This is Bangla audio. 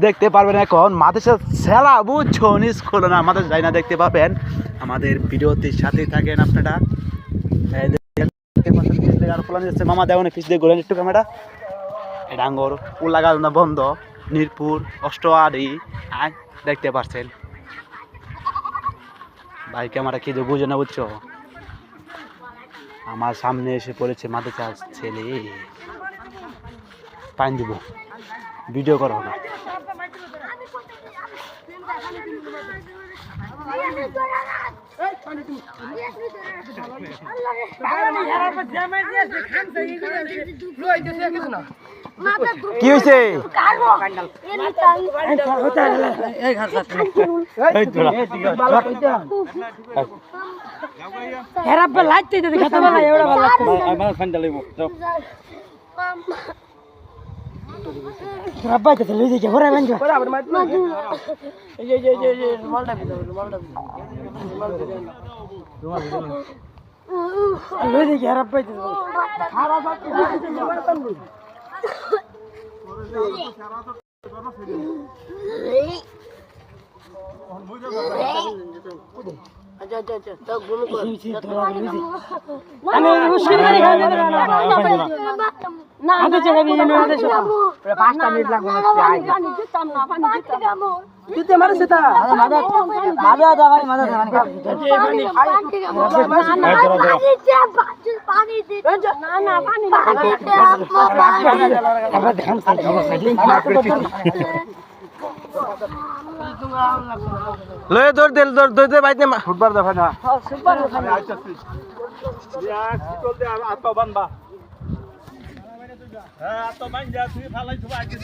দেখতে পারবেন এখন মাদ্রাসা ছেলা বুঝছো স্কুল না আমাদের যাই না দেখতে পাবেন আমাদের ভিডিওতে সাথে থাকেন আপনারা মামা দেওয়া পিস দিয়ে ঘুরেন একটু ক্যামেরা ডাঙ্গর উল্লাগালনা বন্ধ মিরপুর অষ্টআরি দেখতে পাচ্ছেন ভাই ক্যামেরা কি যে বুঝে না বুঝছো আমার সামনে এসে পড়েছে মাদ্রাসা ছেলে পাইন দিব ভিডিও করা হবে কি হয়েছে Rabba itu selalu dia orang mana? Lalu dia Rabba itu. আচ্ছা তো গুলো কর আমি মুশকিল করে খাওয়া না আদে জায়গা দিয়ে না আদে সব 5টা মিনিট লাগবে না পানি দিতাম না পানি দিতাম দিতে মারে সেটা মাদা দা ভাই মাদা দা পানি পানি দে না না পানি দে আবার ধান লয়ে দৌড় দে বাইতে ফুটবল দেখা না হ্যাঁ সুপার দেখা না আইতাছি ইয়া সিকল দে আতো বানবা হ্যাঁ আতো বান যা তুই ফালাই তুই আগে